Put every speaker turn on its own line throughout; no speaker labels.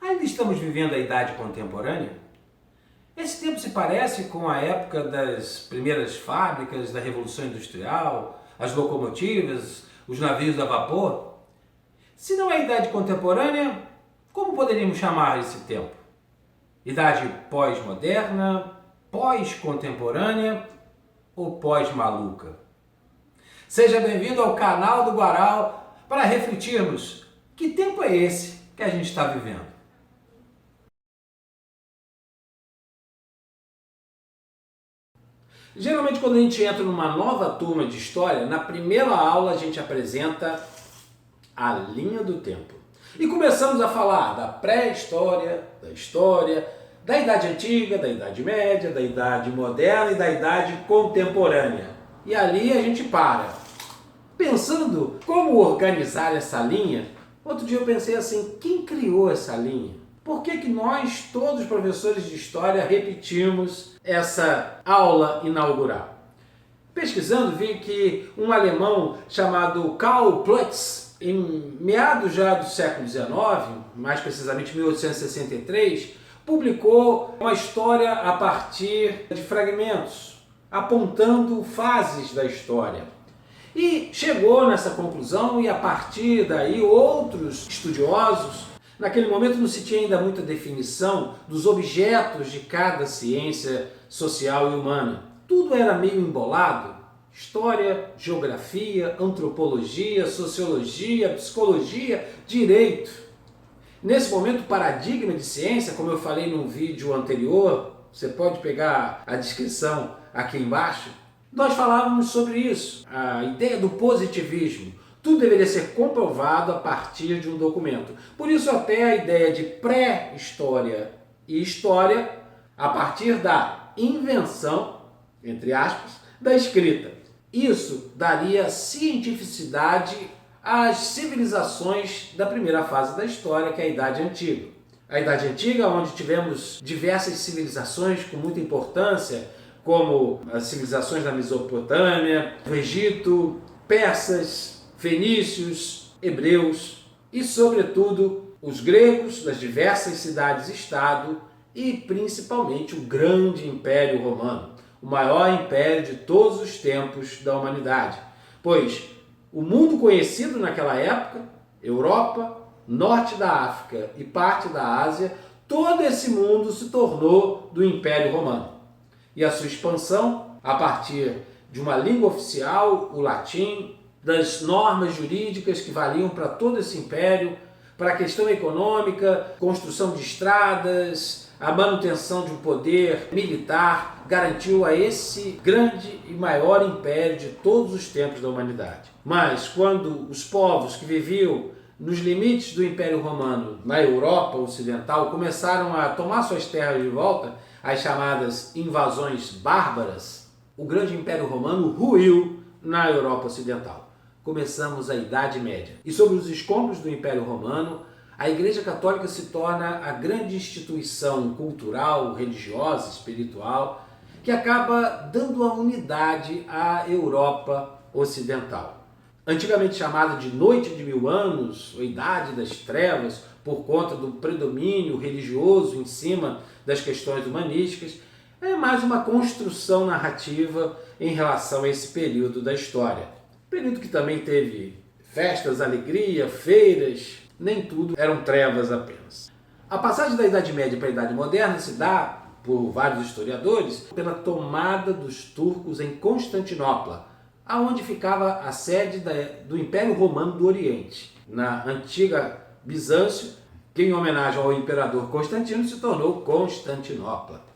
Ainda estamos vivendo a idade contemporânea? Esse tempo se parece com a época das primeiras fábricas, da Revolução Industrial, as locomotivas, os navios a vapor? Se não é idade contemporânea, como poderíamos chamar esse tempo? Idade pós-moderna, pós-contemporânea ou pós-maluca? Seja bem-vindo ao canal do Guaral para refletirmos que tempo é esse que a gente está vivendo. Geralmente, quando a gente entra numa nova turma de história, na primeira aula a gente apresenta a linha do tempo. E começamos a falar da pré-história, da história, da Idade Antiga, da Idade Média, da Idade Moderna e da Idade Contemporânea. E ali a gente para. Pensando como organizar essa linha, outro dia eu pensei assim, quem criou essa linha? Por que nós, todos professores de história, repetimos essa aula inaugural? Pesquisando, vi que um alemão chamado Karl Plutz, em meados já do século XIX, mais precisamente 1863, publicou uma história a partir de fragmentos, apontando fases da história. E chegou nessa conclusão e a partir daí outros estudiosos. Naquele momento não se tinha ainda muita definição dos objetos de cada ciência social e humana. Tudo era meio embolado. História, geografia, antropologia, sociologia, psicologia, direito. Nesse momento, o paradigma de ciência, como eu falei num vídeo anterior, você pode pegar a descrição aqui embaixo, nós falávamos sobre isso, a ideia do positivismo. Tudo deveria ser comprovado a partir de um documento. Por isso até a ideia de pré-história e história a partir da invenção, entre aspas, da escrita. Isso daria cientificidade às civilizações da primeira fase da história, que é a Idade Antiga. A Idade Antiga, onde tivemos diversas civilizações com muita importância, como as civilizações da Mesopotâmia, do Egito, persas, fenícios, hebreus e, sobretudo, os gregos das diversas cidades-estado e, principalmente, o grande Império Romano, o maior império de todos os tempos da humanidade. Pois o mundo conhecido naquela época, Europa, norte da África e parte da Ásia, todo esse mundo se tornou do Império Romano. E a sua expansão, a partir de uma língua oficial, o latim, das normas jurídicas que valiam para todo esse império, para a questão econômica, construção de estradas, a manutenção de um poder militar, garantiu a esse grande e maior império de todos os tempos da humanidade. Mas quando os povos que viviam nos limites do Império Romano na Europa Ocidental começaram a tomar suas terras de volta, as chamadas invasões bárbaras, o grande Império Romano ruiu na Europa Ocidental. Começamos a Idade Média. E sobre os escombros do Império Romano, a Igreja Católica se torna a grande instituição cultural, religiosa, espiritual, que acaba dando a unidade à Europa Ocidental. Antigamente chamada de Noite de Mil Anos, ou Idade das Trevas, por conta do predomínio religioso em cima das questões humanísticas, é mais uma construção narrativa em relação a esse período da história. Período que também teve festas, alegria, feiras, nem tudo eram trevas apenas. A passagem da Idade Média para a Idade Moderna se dá, por vários historiadores, pela tomada dos turcos em Constantinopla, aonde ficava a sede do Império Romano do Oriente. Na antiga Bizâncio, que em homenagem ao imperador Constantino se tornou Constantinopla.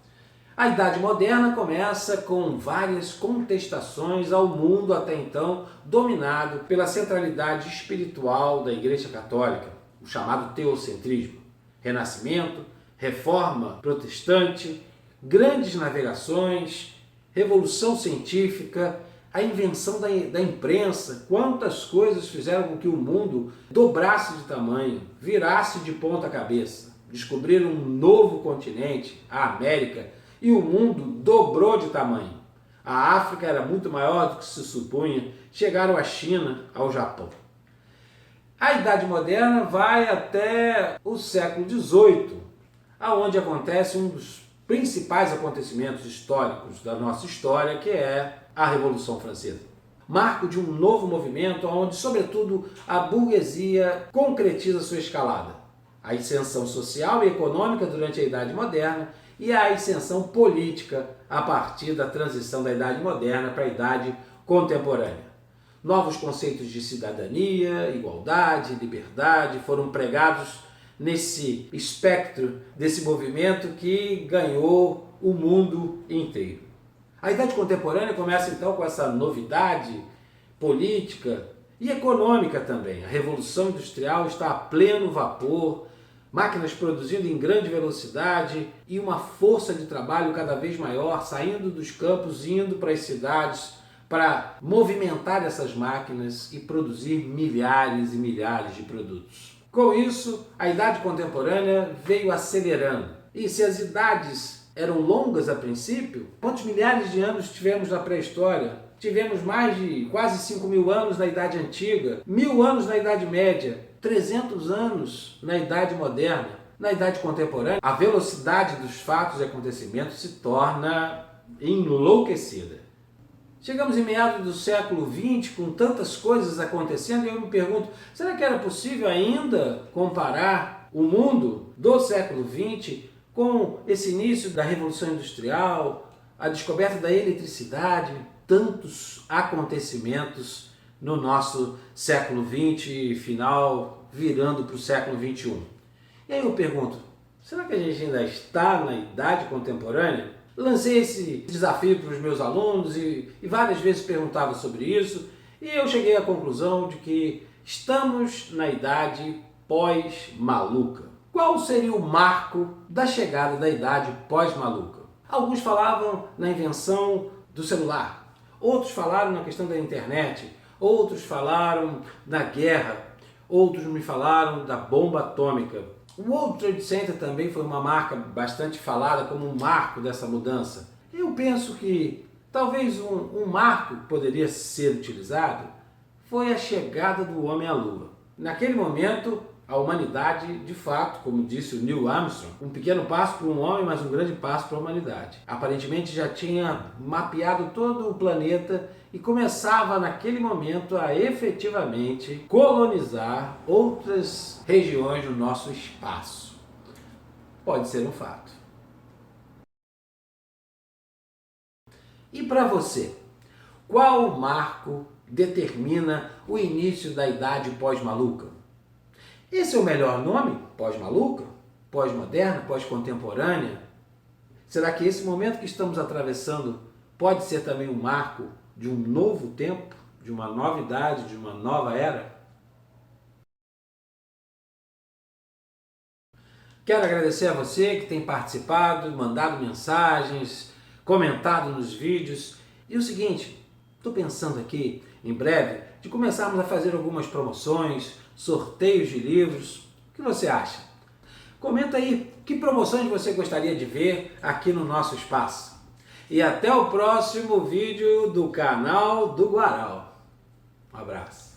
A Idade Moderna começa com várias contestações ao mundo até então dominado pela centralidade espiritual da Igreja Católica, o chamado teocentrismo. Renascimento, reforma protestante, grandes navegações, revolução científica, a invenção da imprensa, quantas coisas fizeram com que o mundo dobrasse de tamanho, virasse de ponta cabeça. Descobriram um novo continente, a América, e o mundo dobrou de tamanho. A África era muito maior do que se supunha, chegaram à China, ao Japão. A Idade Moderna vai até o século XVIII, aonde acontece um dos principais acontecimentos históricos da nossa história, que é a Revolução Francesa. Marco de um novo movimento onde, sobretudo, a burguesia concretiza sua escalada. A ascensão social e econômica durante a Idade Moderna e a ascensão política a partir da transição da Idade Moderna para a Idade Contemporânea. Novos conceitos de cidadania, igualdade, liberdade foram pregados nesse espectro desse movimento que ganhou o mundo inteiro. A Idade Contemporânea começa então com essa novidade política e econômica também. A Revolução Industrial está a pleno vapor, máquinas produzindo em grande velocidade e uma força de trabalho cada vez maior, saindo dos campos, indo para as cidades, para movimentar essas máquinas e produzir milhares e milhares de produtos. Com isso, a Idade Contemporânea veio acelerando. E se as idades eram longas a princípio, quantos milhares de anos tivemos na pré-história? Tivemos mais de quase 5.000 anos na Idade Antiga, 1.000 anos na Idade Média, 300 anos na Idade Moderna. Na Idade Contemporânea, a velocidade dos fatos e acontecimentos se torna enlouquecida. Chegamos em meados do século XX com tantas coisas acontecendo e eu me pergunto, será que era possível ainda comparar o mundo do século XX com esse início da Revolução Industrial, a descoberta da eletricidade, tantos acontecimentos no nosso século XX final virando para o século XXI? E aí eu pergunto, será que a gente ainda está na Idade Contemporânea? Lancei esse desafio para os meus alunos e várias vezes perguntava sobre isso e eu cheguei à conclusão de que estamos na idade pós-maluca. Qual seria o marco da chegada da idade pós-maluca? Alguns falavam na invenção do celular, outros falaram na questão da internet, outros falaram na guerra, outros me falaram da bomba atômica. O World Trade Center também foi uma marca bastante falada como um marco dessa mudança. Eu penso que talvez um marco que poderia ser utilizado foi a chegada do homem à Lua. Naquele momento, a humanidade, de fato, como disse o Neil Armstrong, um pequeno passo para um homem, mas um grande passo para a humanidade. Aparentemente já tinha mapeado todo o planeta e começava naquele momento a efetivamente colonizar outras regiões do nosso espaço. Pode ser um fato. E para você, qual marco determina o início da idade pós-maluca? Esse é o melhor nome? Pós-maluca? Pós-moderna? Pós-contemporânea? Será que esse momento que estamos atravessando pode ser também um marco de um novo tempo, de uma nova idade, de uma nova era? Quero agradecer a você que tem participado, mandado mensagens, comentado nos vídeos. E o seguinte, estou pensando aqui, em breve, de começarmos a fazer algumas promoções, sorteios de livros. O que você acha? Comenta aí que promoções você gostaria de ver aqui no nosso espaço. E até o próximo vídeo do canal do Guaral. Um abraço.